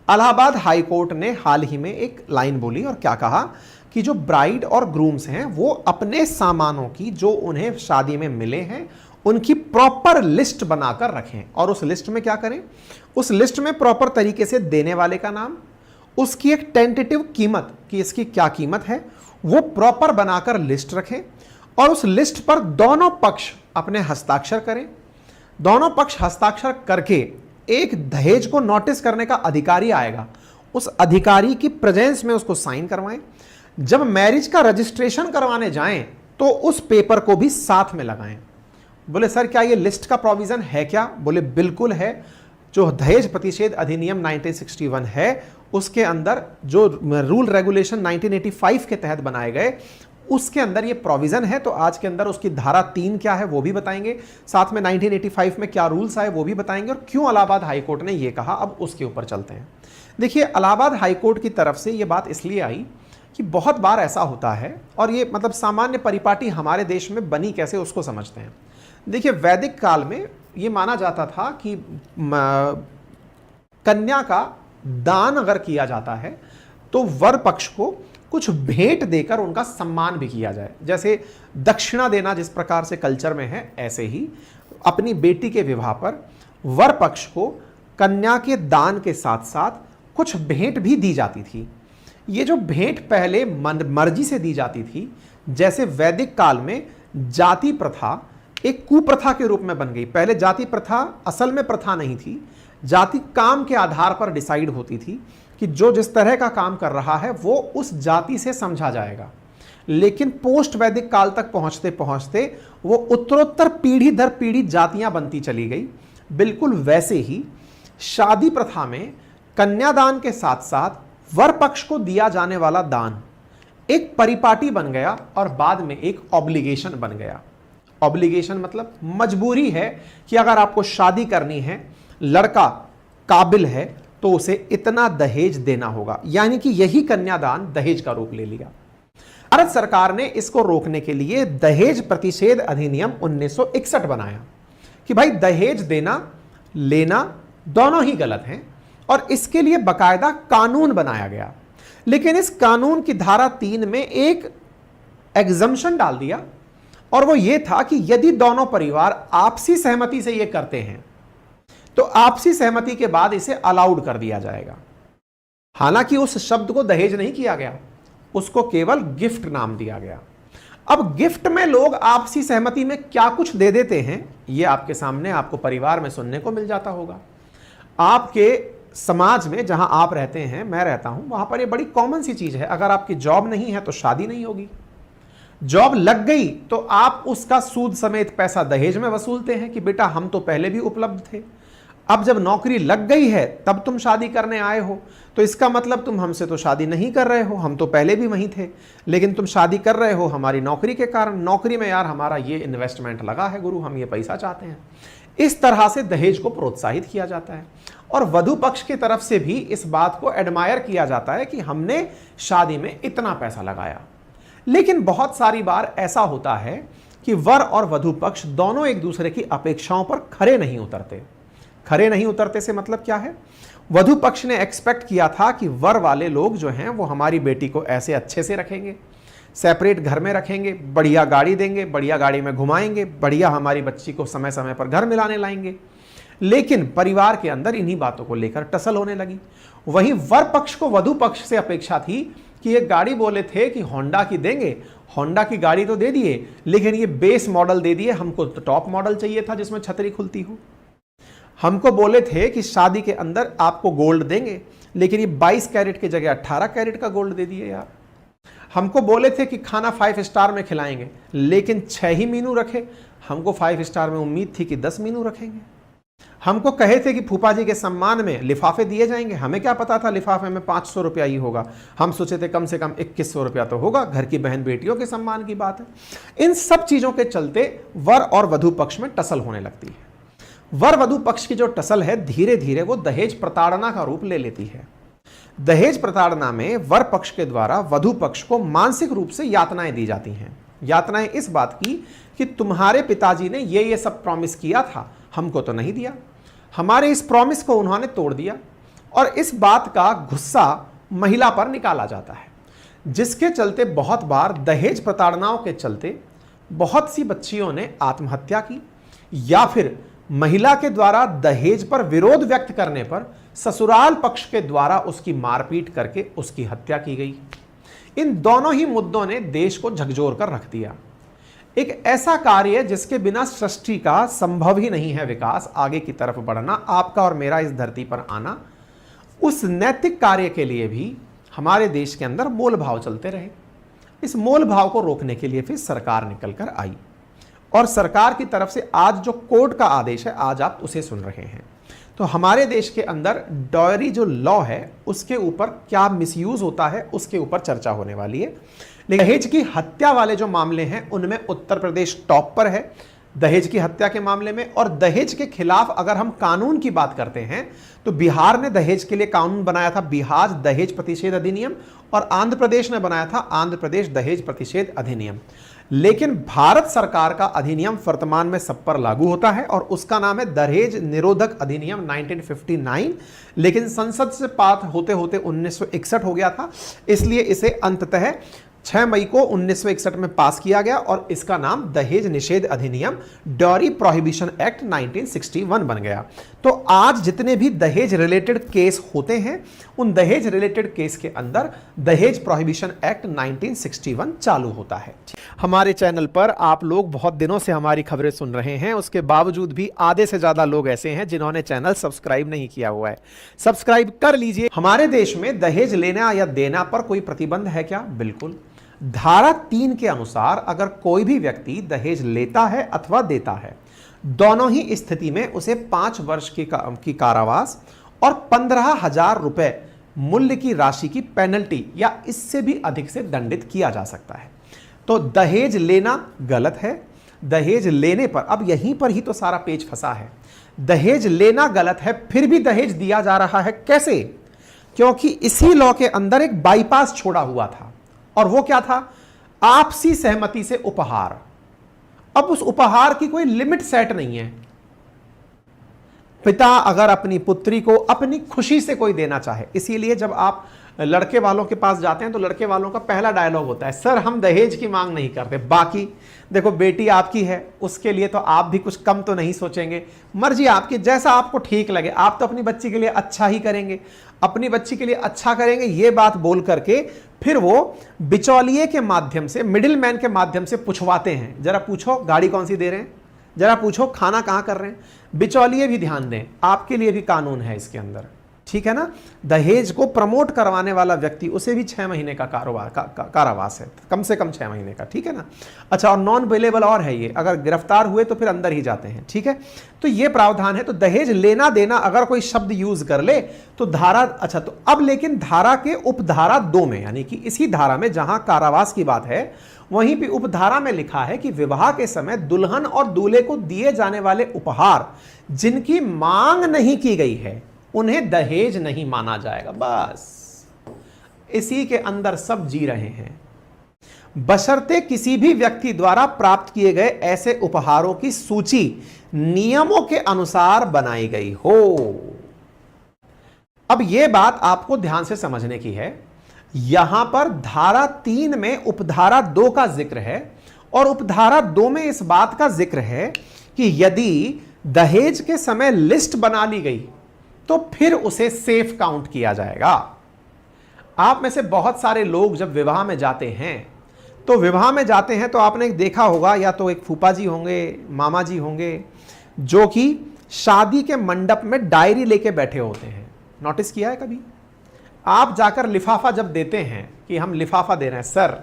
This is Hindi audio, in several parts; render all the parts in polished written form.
इलाहाबाद हाई कोर्ट ने हाल ही में एक लाइन बोली और क्या कहा कि जो ब्राइड और ग्रूम्स हैं वो अपने सामानों की जो उन्हें शादी में मिले हैं उनकी प्रॉपर लिस्ट बनाकर रखें, और उस लिस्ट में क्या करें, उस लिस्ट में प्रॉपर तरीके से देने वाले का नाम, उसकी एक टेंटेटिव कीमत कि इसकी क्या कीमत है वो प्रॉपर बनाकर लिस्ट रखें, और उस लिस्ट पर दोनों पक्ष अपने हस्ताक्षर करें। दोनों पक्ष हस्ताक्षर करके एक दहेज को नोटिस करने का अधिकारी आएगा, उस अधिकारी की प्रेजेंस में उसको साइन करवाएं। जब मैरिज का रजिस्ट्रेशन करवाने जाएं तो उस पेपर को भी साथ में लगाएं। बोले सर क्या ये लिस्ट का प्रोविजन है क्या? बोले बिल्कुल है। जो दहेज प्रतिषेध अधिनियम 1961 है उसके अंदर जो रूल रेगुलेशन 1985 के तहत बनाए गए उसके अंदर ये प्रोविजन है। तो आज के अंदर उसकी धारा 3 क्या है वो भी बताएंगे, साथ में 1985 में क्या रूल्स आए वो भी बताएंगे, और क्यों इलाहाबाद हाईकोर्ट ने ये कहा। अब उसके ऊपर चलते हैं। देखिए इलाहाबाद हाईकोर्ट की तरफ से ये बात इसलिए आई कि बहुत बार ऐसा होता है, और ये मतलब सामान्य परिपाटी हमारे देश में बनी कैसे उसको समझते हैं। देखिए वैदिक काल में ये माना जाता था कि कन्या का दान अगर किया जाता है तो वर पक्ष को कुछ भेंट देकर उनका सम्मान भी किया जाए। जैसे दक्षिणा देना जिस प्रकार से कल्चर में है, ऐसे ही अपनी बेटी के विवाह पर वर पक्ष को कन्या के दान के साथ साथ कुछ भेंट भी दी जाती थी। ये जो भेंट पहले मर्जी से दी जाती थी, जैसे वैदिक काल में जाति प्रथा एक कुप्रथा के रूप में बन गई। पहले जाति प्रथा असल में प्रथा नहीं थी, जाति काम के आधार पर डिसाइड होती थी कि जो जिस तरह का काम कर रहा है वो उस जाति से समझा जाएगा। लेकिन पोस्ट वैदिक काल तक पहुंचते पहुंचते वो उत्तरोत्तर पीढ़ी दर पीढ़ी जातियां बनती चली गई। बिल्कुल वैसे ही शादी प्रथा में कन्यादान के साथ साथ वर पक्ष को दिया जाने वाला दान एक परिपाटी बन गया और बाद में एक ऑब्लिगेशन बन गया। ऑब्लिगेशन मतलब मजबूरी है कि अगर आपको शादी करनी है, लड़का काबिल है तो उसे इतना दहेज देना होगा, यानी कि यही कन्यादान दहेज का रूप ले लिया। भारत सरकार ने इसको रोकने के लिए दहेज प्रतिषेध अधिनियम 1961 बनाया कि भाई दहेज देना लेना दोनों ही गलत हैं, और इसके लिए बकायदा कानून बनाया गया। लेकिन इस कानून की धारा 3 में एक एग्जम्पशन डाल दिया, और वो ये था कि यदि दोनों परिवार आपसी सहमति से ये करते हैं तो आपसी सहमति के बाद इसे अलाउड कर दिया जाएगा। हालांकि उस शब्द को दहेज नहीं किया गया, उसको केवल गिफ्ट नाम दिया गया। अब गिफ्ट में लोग आपसी सहमति में क्या कुछ दे देते हैं ये आपके सामने, आपको परिवार में सुनने को मिल जाता होगा। आपके समाज में जहां आप रहते हैं, मैं रहता हूं, वहां पर ये बड़ी कॉमन सी चीज है। अगर आपकी जॉब नहीं है तो शादी नहीं होगी, जॉब लग गई तो आप उसका सूद समेत पैसा दहेज में वसूलते हैं कि बेटा हम तो पहले भी उपलब्ध थे, अब जब नौकरी लग गई है तब तुम शादी करने आए हो, तो इसका मतलब तुम हमसे तो शादी नहीं कर रहे हो, हम तो पहले भी वहीं थे, लेकिन तुम शादी कर रहे हो हमारी नौकरी के कारण। नौकरी में यार हमारा ये इन्वेस्टमेंट लगा है गुरु, हम ये पैसा चाहते हैं। इस तरह से दहेज को प्रोत्साहित किया जाता है, और वधु पक्ष की तरफ से भी इस बात को एडमायर किया जाता है कि हमने शादी में इतना पैसा लगाया। लेकिन बहुत सारी बार ऐसा होता है कि वर और वधु पक्ष दोनों एक दूसरे की अपेक्षाओं पर खरे नहीं उतरते। खरे नहीं उतरते से मतलब क्या है? वधु पक्ष ने एक्सपेक्ट किया था कि वर वाले लोग जो हैं वो हमारी बेटी को ऐसे अच्छे से रखेंगे, सेपरेट घर में रखेंगे, बढ़िया गाड़ी देंगे, बढ़िया गाड़ी में घुमाएंगे, बढ़िया हमारी बच्ची को समय समय पर घर मिलाने लाएंगे। लेकिन परिवार के अंदर इन्हीं बातों को लेकर टसल होने लगी। वहीं वर पक्ष को वधु पक्ष से अपेक्षा थी कि एक गाड़ी बोले थे कि होंडा की देंगे, होंडा की गाड़ी तो दे दिए, लेकिन ये बेस मॉडल दे दिए, हमको तो टॉप मॉडल चाहिए था जिसमें छतरी खुलती हो। हमको बोले थे कि शादी के अंदर आपको गोल्ड देंगे, लेकिन ये 22 कैरेट की जगह 18 कैरेट का गोल्ड दे दिए यार। हमको बोले थे कि खाना 5 स्टार में खिलाएंगे, लेकिन 6 ही मीनू रखे। हमको 5 स्टार में उम्मीद थी कि 10 मीनू रखेंगे। हमको कहे थे कि फूफा जी के सम्मान में लिफाफे दिए जाएंगे, हमें क्या पता था लिफाफे में 500 रुपया ही होगा। हम सोचे थे कम से कम 2100 रुपया तो होगा, घर की बहन बेटियों के सम्मान की बात है। इन सब चीजों के चलते वर और वधु पक्ष में टसल होने लगती है। वर वधु पक्ष की जो टसल है धीरे धीरे वो दहेज प्रताड़ना का रूप ले लेती है। दहेज प्रताड़ना में वर पक्ष के द्वारा वधु पक्ष को मानसिक रूप से यातनाएं दी जाती हैं। यातनाएं इस बात की कि तुम्हारे पिताजी ने ये सब प्रॉमिस किया था, हमको तो नहीं दिया, हमारे इस प्रॉमिस को उन्होंने तोड़ दिया। और इस बात का गुस्सा महिला पर निकाला जाता है, जिसके चलते बहुत बार दहेज प्रताड़नाओं के चलते बहुत सी बच्चियों ने आत्महत्या की, या फिर महिला के द्वारा दहेज पर विरोध व्यक्त करने पर ससुराल पक्ष के द्वारा उसकी मारपीट करके उसकी हत्या की गई। इन दोनों ही मुद्दों ने देश को झकझोर कर रख दिया। एक ऐसा कार्य जिसके बिना सृष्टि का संभव ही नहीं है विकास, आगे की तरफ बढ़ना, आपका और मेरा इस धरती पर आना, उस नैतिक कार्य के लिए भी हमारे देश के अंदर मोल भाव चलते रहे। इस मोल भाव को रोकने के लिए फिर सरकार निकल कर आई, और सरकार की तरफ से आज जो कोर्ट का आदेश है, आज आप उसे सुन रहे हैं। तो हमारे देश के अंदर डॉयरी जो लॉ है उसके ऊपर क्या मिसयूज होता है उसके ऊपर चर्चा होने वाली है। लेकिन दहेज की हत्या वाले जो मामले हैं उनमें उत्तर प्रदेश टॉप पर है दहेज की हत्या के मामले में। और दहेज के खिलाफ अगर हम कानून की बात करते हैं तो बिहार ने दहेज के लिए कानून बनाया था, बिहार दहेज प्रतिषेध अधिनियम, और आंध्र प्रदेश ने बनाया था आंध्र प्रदेश दहेज प्रतिषेध अधिनियम। लेकिन भारत सरकार का अधिनियम वर्तमान में सब पर लागू होता है और उसका नाम है दहेज निरोधक अधिनियम 1959। लेकिन संसद से पास होते होते 1961 हो गया था, इसलिए इसे अंततः 6 मई को 1961 में पास किया गया और इसका नाम दहेज निषेध अधिनियम डॉरी प्रोहिबिशन एक्ट 1961 बन गया। तो आज जितने भी दहेज रिलेटेड केस होते हैं उन दहेज रिलेटेड केस के अंदर दहेज प्रोहिबिशन एक्ट 1961 चालू होता है। हमारे चैनल पर आप लोग बहुत दिनों से हमारी खबरें सुन रहे हैं, उसके बावजूद भी आधे से ज्यादा लोग ऐसे हैं जिन्होंने चैनल सब्सक्राइब नहीं किया हुआ है। सब्सक्राइब कर लीजिए। हमारे देश में दहेज लेना या देना पर कोई प्रतिबंध है क्या? बिल्कुल। धारा 3 के अनुसार अगर कोई भी व्यक्ति दहेज लेता है अथवा देता है, दोनों ही स्थिति में उसे 5 वर्ष की कारावास और 15,000 रुपए मूल्य की राशि की पेनल्टी या इससे भी अधिक से दंडित किया जा सकता है। तो दहेज लेना गलत है। दहेज लेने पर, अब यहीं पर ही तो सारा पेच फंसा है, दहेज लेना गलत है फिर भी दहेज दिया जा रहा है। कैसे? क्योंकि इसी लॉ के अंदर एक बाईपास छोड़ा हुआ था, और वो क्या था? आपसी सहमति से उपहार। अब उस उपहार की कोई लिमिट सेट नहीं है। पिता अगर अपनी पुत्री को अपनी खुशी से कोई देना चाहे, इसीलिए जब आप लड़के वालों के पास जाते हैं तो लड़के वालों का पहला डायलॉग होता है, सर हम दहेज की मांग नहीं करते, बाकी देखो बेटी आपकी है, उसके लिए तो आप भी कुछ कम तो नहीं सोचेंगे, मर्जी आपकी, जैसा आपको ठीक लगे, आप तो अपनी बच्ची के लिए अच्छा ही करेंगे, अपनी बच्ची के लिए अच्छा करेंगे। ये बात बोल करके फिर वो बिचौलिए के माध्यम से, मिडिल मैन के माध्यम से पूछवाते हैं, जरा पूछो गाड़ी कौन सी दे रहे हैं, जरा पूछो खाना कहां कर रहे हैं। बिचौलिए भी ध्यान दें, आपके लिए भी कानून है इसके अंदर, ठीक है ना। दहेज को प्रमोट करवाने वाला व्यक्ति, उसे भी 6 महीने का कारावास है, कम से कम 6 महीने का, ठीक है ना। अच्छा, और नॉन बेलेबल और है ये, अगर गिरफ्तार हुए तो फिर अंदर ही जाते हैं, ठीक है। तो ये प्रावधान है। तो दहेज लेना देना अगर कोई शब्द यूज कर ले तो धारा, अच्छा तो अब लेकिन धारा के उपधारा 2 में, यानी कि इसी धारा में जहां कारावास की बात है वहीं भी उपधारा में लिखा है कि विवाह के समय दुल्हन और दूल्हे को दिए जाने वाले उपहार जिनकी मांग नहीं की गई है उन्हें दहेज नहीं माना जाएगा। बस इसी के अंदर सब जी रहे हैं। बशर्ते किसी भी व्यक्ति द्वारा प्राप्त किए गए ऐसे उपहारों की सूची नियमों के अनुसार बनाई गई हो। अब यह बात आपको ध्यान से समझने की है। यहां पर धारा 3 में उपधारा 2 का जिक्र है और उपधारा 2 में इस बात का जिक्र है कि यदि दहेज के समय लिस्ट बना ली गई तो फिर उसे सेफ काउंट किया जाएगा। आप में से बहुत सारे लोग जब विवाह में जाते हैं तो आपने देखा होगा, या तो एक फूफा जी होंगे, मामा जी होंगे, जो कि शादी के मंडप में डायरी लेके बैठे होते हैं। नोटिस किया है कभी? आप जाकर लिफाफा जब देते हैं कि हम लिफाफा दे रहे हैं सर,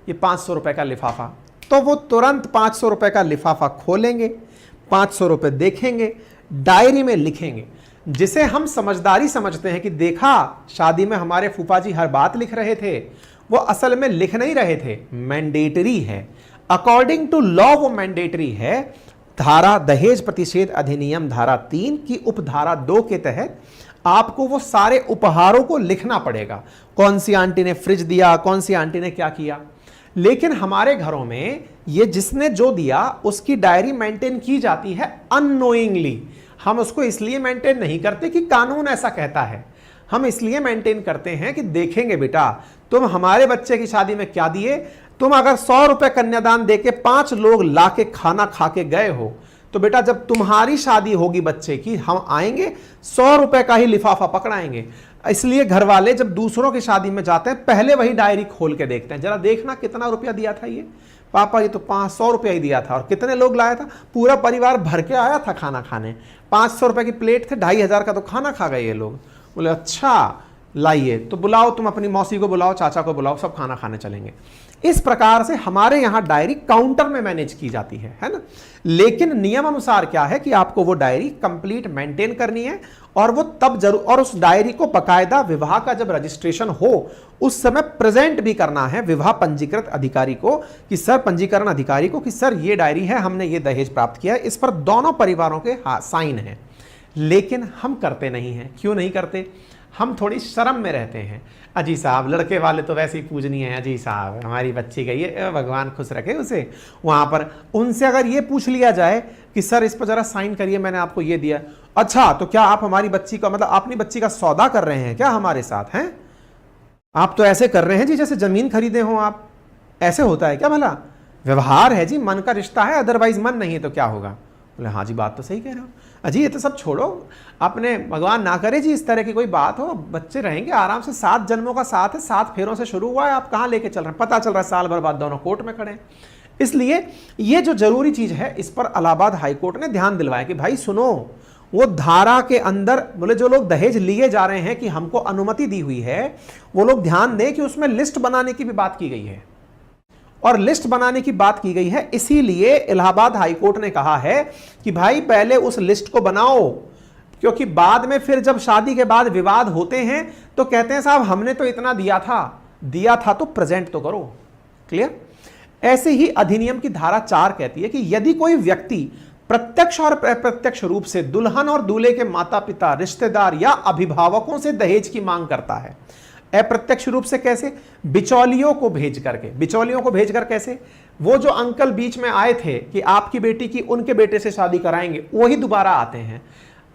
ये 500 रुपए का लिफाफा, तो वो तुरंत 500 रुपए का लिफाफा खोलेंगे, 500 रुपए देखेंगे, डायरी में लिखेंगे, जिसे हम समझदारी समझते हैं कि देखा शादी में हमारे फूफा जी हर बात लिख रहे थे। वो असल में लिख नहीं रहे थे, मैंडेटरी है, अकॉर्डिंग टू लॉ वो मैंडेटरी है। धारा दहेज प्रतिषेध अधिनियम धारा 3 की उपधारा 2 के तहत आपको वो सारे उपहारों को लिखना पड़ेगा, कौन सी आंटी ने फ्रिज दिया, कौन सी आंटी ने क्या किया। लेकिन हमारे घरों में ये जिसने जो दिया उसकी डायरी मेंटेन की जाती है अननोइंगली। हम उसको इसलिए मेंटेन नहीं करते कि कानून ऐसा कहता है, हम इसलिए मेंटेन करते हैं कि देखेंगे बेटा तुम हमारे बच्चे की शादी में क्या दिए, तुम अगर 100 रुपए कन्यादान देके 5 लोग लाके खाना खा के गए हो, तो बेटा जब तुम्हारी शादी होगी बच्चे की, हम आएंगे 100 रुपए का ही लिफाफा पकड़ाएंगे। इसलिए घर वाले जब दूसरों की शादी में जाते हैं पहले वही डायरी खोल के देखते हैं, जरा देखना कितना रुपया दिया था ये, पापा ये तो 500 रुपया ही दिया था, और कितने लोग लाया था, पूरा परिवार भर के आया था खाना खाने, 500 रुपए की प्लेट थे, 2500 का तो खाना खा गए ये लोग। बोले अच्छा लाइए, तो बुलाओ, तुम अपनी मौसी को बुलाओ, चाचा को बुलाओ, सब खाना खाने चलेंगे। इस प्रकार से हमारे यहां डायरी काउंटर में मैनेज की जाती है ना। लेकिन नियम अनुसार क्या है कि आपको वो डायरी कंप्लीट मेंटेन करनी है, और वो तब जरूर, और उस डायरी को बकायदा विवाह का जब रजिस्ट्रेशन हो उस समय प्रेजेंट भी करना है विवाह पंजीकृत अधिकारी को, कि सर, पंजीकरण अधिकारी को, कि सर ये डायरी है, हमने ये दहेज प्राप्त किया है, इस पर दोनों परिवारों के साइन है। लेकिन हम करते नहीं हैं। क्यों नहीं करते? हम थोड़ी शर्म में रहते हैं। अजी साहब, लड़के वाले तो वैसे ही पूजनीय है, अजी साहब हमारी बच्ची गई है, भगवान खुश रखे उसे। वहाँ पर उनसे अगर ये पूछ लिया जाए कि सर इस पर जरा साइन करिए, मैंने आपको ये दिया, अच्छा तो क्या आप हमारी बच्ची का, मतलब अपनी बच्ची का सौदा कर रहे हैं क्या हमारे साथ हैं? आप तो ऐसे कर रहे हैं जी जैसे जमीन खरीदे हो आप। ऐसे होता है क्या भला? व्यवहार है जी, मन का रिश्ता है, अदरवाइज मन नहीं है तो क्या होगा? बोले हाँ जी, बात तो सही कह रहे हो। अजी ये तो सब छोड़ो, अपने भगवान ना करे जी इस तरह की कोई बात हो, बच्चे रहेंगे आराम से, 7 जन्मों का साथ है, 7 फेरों से शुरू हुआ है, आप कहाँ लेके चल रहे हैं? पता चल रहा है साल भर बाद दोनों कोर्ट में खड़े हैं। इसलिए ये जो जरूरी चीज है, इस पर इलाहाबाद हाईकोर्ट ने ध्यान दिलवाया कि भाई सुनो, वो धारा के अंदर बोले जो लोग दहेज लिए जा रहे हैं कि हमको अनुमति दी हुई है, वो लोग ध्यान दें कि उसमें लिस्ट बनाने की भी बात की गई है। और लिस्ट बनाने की बात की गई है, इसीलिए इलाहाबाद हाईकोर्ट ने कहा है कि भाई पहले उस लिस्ट को बनाओ, क्योंकि बाद में फिर जब शादी के बाद विवाद होते हैं तो कहते हैं साहब हमने तो इतना दिया था तो प्रेजेंट तो करो। क्लियर? ऐसे ही अधिनियम की धारा 4 कहती है कि यदि कोई व्यक्ति प्रत्यक्ष और अप्रत्यक्ष रूप से दुल्हन और दूल्हे के माता पिता, रिश्तेदार या अभिभावकों से दहेज की मांग करता है, अप्रत्यक्ष रूप से कैसे? बिचौलियों को भेज करके। बिचौलियों को भेजकर कैसे? वो जो अंकल बीच में आए थे कि आपकी बेटी की उनके बेटे से शादी कराएंगे, वही दोबारा आते हैं।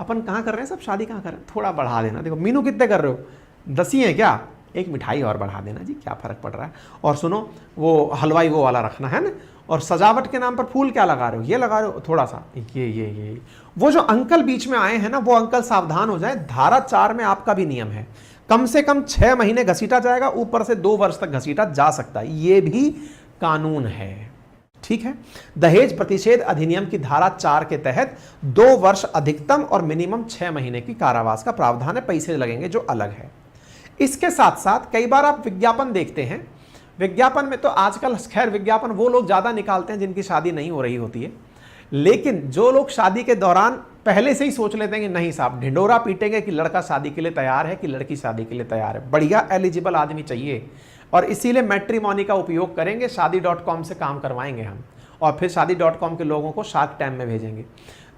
अपन कहाँ कर रहे हैं सब शादी, कहाँ कर रहे हैं? थोड़ा बढ़ा देना, देखो मीनू कितने कर रहे हो, 10 ही है क्या, एक मिठाई और बढ़ा देना जी, क्या फर्क पड़ रहा है। और सुनो, वो हलवाई वो वाला रखना है ना, और सजावट के नाम पर फूल क्या लगा रहे हो, ये लगा रहे हो थोड़ा सा, ये वो जो अंकल बीच में आए हैं ना, वो अंकल सावधान हो जाए। धारा 4 में आपका भी नियम है, कम से कम 6 महीने घसीटा जाएगा, ऊपर से 2 वर्ष तक घसीटा जा सकता है, ये भी कानून है। ठीक है? दहेज प्रतिषेध अधिनियम की धारा 4 के तहत 2 वर्ष अधिकतम और मिनिमम 6 महीने की कारावास का प्रावधान है, पैसे लगेंगे जो अलग है। इसके साथ साथ कई बार आप विज्ञापन देखते हैं, विज्ञापन में तो आजकल खैर विज्ञापन वो लोग ज्यादा निकालते हैं जिनकी शादी नहीं हो रही होती है, लेकिन जो लोग शादी के दौरान पहले से ही सोच लेते हैं कि नहीं साहब ढिंडोरा पीटेंगे कि लड़का शादी के लिए तैयार है कि लड़की शादी के लिए तैयार है, बढ़िया एलिजिबल आदमी चाहिए, और इसीलिए मैट्रिमोनी का उपयोग करेंगे, शादी.com से काम करवाएंगे हम, और फिर शादी.com के लोगों को शार्क टैंक में भेजेंगे।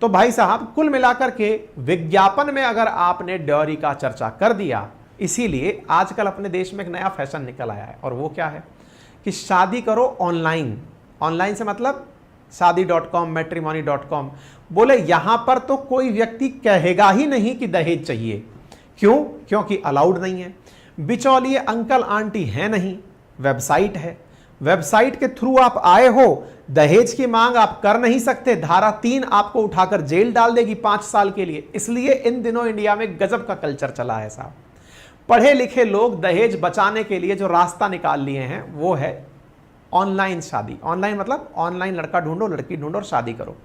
तो भाई साहब कुल मिलाकर के विज्ञापन में अगर आपने ड्योरी का चर्चा कर दिया, इसीलिए आजकल अपने देश में एक नया फैशन निकल आया है, और वो क्या है कि शादी करो ऑनलाइन। ऑनलाइन से मतलब शादी.com, मैट्रिमोनी.com। बोले यहां पर तो कोई व्यक्ति कहेगा ही नहीं कि दहेज चाहिए। क्यों? क्योंकि अलाउड नहीं है, बिचौलिए अंकल आंटी है नहीं, वेबसाइट है, वेबसाइट के थ्रू आप आए हो, दहेज की मांग आप कर नहीं सकते, धारा 3 आपको उठाकर जेल डाल देगी 5 साल के लिए। इसलिए इन दिनों इंडिया में गजब का कल्चर चला है साहब। पढ़े लिखे लोग दहेज बचाने के लिए जो रास्ता निकाल लिए हैं वो है ऑनलाइन शादी। ऑनलाइन मतलब ऑनलाइन लड़का ढूंढो, लड़की ढूंढो और शादी करो,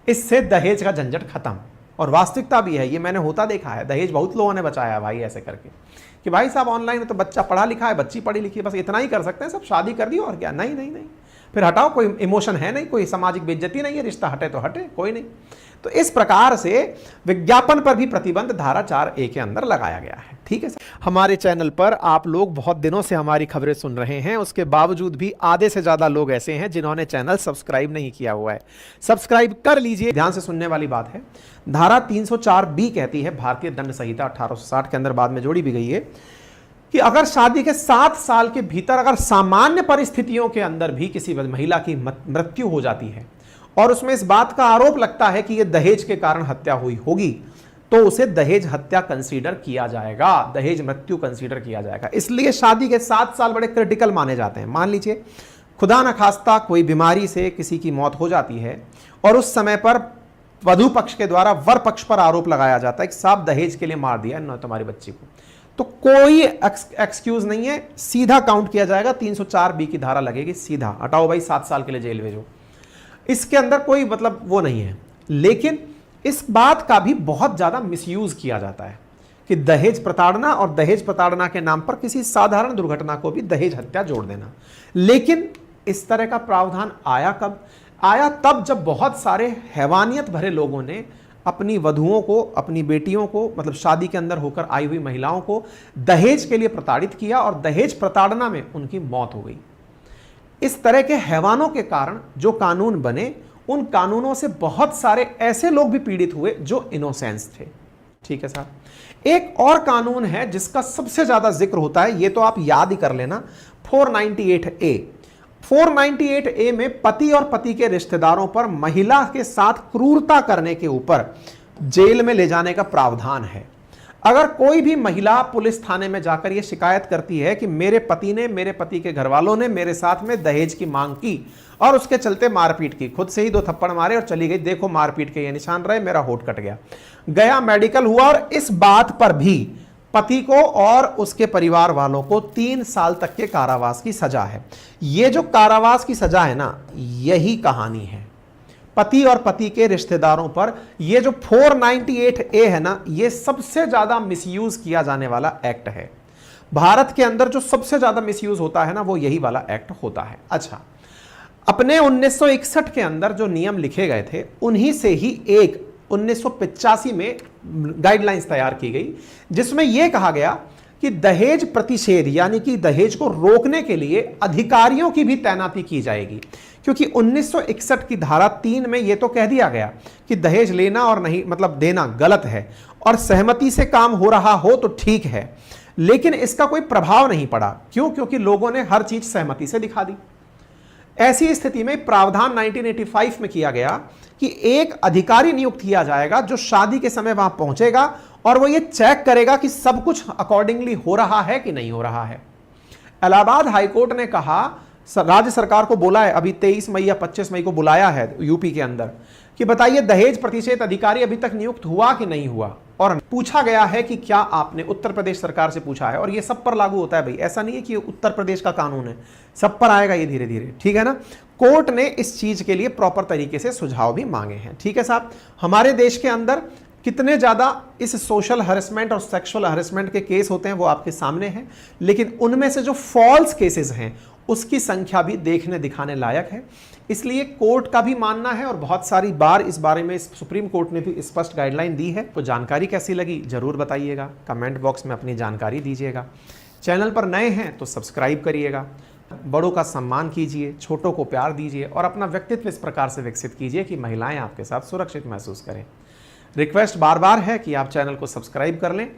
इससे दहेज का झंझट खत्म। और वास्तविकता भी है, ये मैंने होता देखा है, दहेज बहुत लोगों ने बचाया भाई ऐसे करके कि भाई साहब ऑनलाइन में तो बच्चा पढ़ा लिखा है, बच्ची पढ़ी लिखी है, बस इतना ही कर सकते हैं, सब शादी कर दी और क्या। नहीं नहीं नहीं, फिर हटाओ, कोई इमोशन है नहीं, कोई सामाजिक बेइज्जती नहीं है, रिश्ता हटे तो हटे, कोई नहीं। तो इस प्रकार से विज्ञापन पर भी प्रतिबंध धारा 4A के अंदर लगाया गया है। ठीक है सर, हमारे चैनल पर आप लोग बहुत दिनों से हमारी खबरें सुन रहे हैं, उसके बावजूद भी आधे से ज्यादा लोग ऐसे हैं जिन्होंने चैनल सब्सक्राइब नहीं किया हुआ है। सब्सक्राइब कर लीजिए। ध्यान से सुनने वाली बात है, धारा 304B कहती है, भारतीय दंड संहिता 1860 के अंदर बाद में जोड़ी भी गई है, कि अगर शादी के 7 साल के भीतर अगर सामान्य परिस्थितियों के अंदर भी किसी महिला की मृत्यु हो जाती है और उसमें इस बात का आरोप लगता है कि यह दहेज के कारण हत्या हुई होगी, तो उसे दहेज हत्या कंसीडर किया जाएगा, दहेज मृत्यु कंसीडर किया जाएगा। इसलिए शादी के 7 साल बड़े क्रिटिकल माने जाते हैं। मान लीजिए खुदा न खास्ता कोई बीमारी से किसी की मौत हो जाती है और उस समय पर वधु पक्ष के द्वारा वर पक्ष पर आरोप लगाया जाता है कि साहब दहेज के लिए मार दिया न तुम्हारी बच्ची को, तो कोई एक्सक्यूज नहीं है, सीधा काउंट किया जाएगा, 304B की धारा लगेगी, सीधा हटाओ भाई, 7 साल के लिए जेल भेजो। इसके अंदर कोई मतलब वो नहीं है। लेकिन इस बात का भी बहुत ज्यादा मिसयूज किया जाता है कि दहेज प्रताड़ना और दहेज प्रताड़ना के नाम पर किसी साधारण दुर्घटना को भी दहेज हत्या जोड़ देना। लेकिन इस तरह का प्रावधान आया कब? आया तब जब बहुत सारे हैवानियत भरे लोगों ने अपनी वधुओं को, अपनी बेटियों को, मतलब शादी के अंदर होकर आई हुई महिलाओं को दहेज के लिए प्रताड़ित किया और दहेज प्रताड़ना में उनकी मौत हो गई। इस तरह के हैवानों के कारण जो कानून बने, उन कानूनों से बहुत सारे ऐसे लोग भी पीड़ित हुए जो इनोसेंस थे। ठीक है साहब। एक और कानून है जिसका सबसे ज्यादा जिक्र होता है, ये तो आप याद ही कर लेना, 498A। 498A में पति और पति के रिश्तेदारों पर महिला के साथ क्रूरता करने के ऊपर जेल में ले जाने का प्रावधान है। अगर कोई भी महिला पुलिस थाने में जाकर यह शिकायत करती है कि मेरे पति ने, मेरे पति के घर वालों ने मेरे साथ में दहेज की मांग की और उसके चलते मारपीट की, खुद से ही 2 थप्पड़ मारे और चली गई, देखो मारपीट के ये निशान रहे, मेरा होठ कट गया, गया मेडिकल हुआ और इस बात पर भी पति को और उसके परिवार वालों को 3 साल तक के कारावास की सजा है। ये जो कारावास की सजा है ना, यही कहानी है पति और पति के रिश्तेदारों पर। ये जो 498A है ना, ये सबसे ज्यादा मिसयूज किया जाने वाला एक्ट है। भारत के अंदर जो सबसे ज्यादा मिसयूज होता है ना, वो यही वाला एक्ट होता है। अच्छा, अपने 1961 के अंदर जो नियम लिखे गए थे, उन्हीं से ही एक 1985 में गाइडलाइंस तैयार की गई, जिसमें यह कहा गया कि दहेज प्रतिषेध यानी कि दहेज को रोकने के लिए अधिकारियों की भी तैनाती की जाएगी। क्योंकि 1961 की धारा 3 में यह तो कह दिया गया कि दहेज लेना और नहीं, मतलब देना गलत है, और सहमति से काम हो रहा हो तो ठीक है, लेकिन इसका कोई प्रभाव नहीं पड़ा। क्यों? क्योंकि लोगों ने हर चीज सहमति से दिखा दी। ऐसी स्थिति में प्रावधान 1985 में किया गया कि एक अधिकारी नियुक्त किया जाएगा जो शादी के समय वहां पहुंचेगा और वो ये चेक करेगा कि सब कुछ अकॉर्डिंगली हो रहा है कि नहीं हो रहा है। इलाहाबाद हाईकोर्ट ने कहा, राज्य सरकार को बोला है, अभी 23 मई या 25 मई को बुलाया है यूपी के अंदर, कि बताइए दहेज प्रतिषेध अधिकारी अभी तक नियुक्त हुआ कि नहीं हुआ। और पूछा गया है कि क्या आपने, उत्तर प्रदेश सरकार से पूछा है, और ये सब पर लागू होता है भाई, ऐसा नहीं है कि उत्तर प्रदेश का कानून है, सब पर आएगा ये धीरे धीरे, ठीक है ना। कोर्ट ने इस चीज के लिए प्रॉपर तरीके से सुझाव भी मांगे हैं। ठीक है साहब। हमारे देश के अंदर कितने ज्यादा इस सोशल हरेसमेंट और सेक्सुअल हरेसमेंट के केस होते हैं वो आपके सामने हैं, लेकिन उनमें से जो फॉल्स केसेस हैं उसकी संख्या भी देखने दिखाने लायक है। इसलिए कोर्ट का भी मानना है, और बहुत सारी बार इस बारे में सुप्रीम कोर्ट ने भी स्पष्ट गाइडलाइन दी है। तो जानकारी कैसी लगी जरूर बताइएगा, कमेंट बॉक्स में अपनी जानकारी दीजिएगा। चैनल पर नए हैं तो सब्सक्राइब करिएगा। बड़ों का सम्मान कीजिए, छोटों को प्यार दीजिए और अपना व्यक्तित्व इस प्रकार से विकसित कीजिए कि महिलाएं आपके साथ सुरक्षित महसूस करें। रिक्वेस्ट बार बार है कि आप चैनल को सब्सक्राइब कर लें।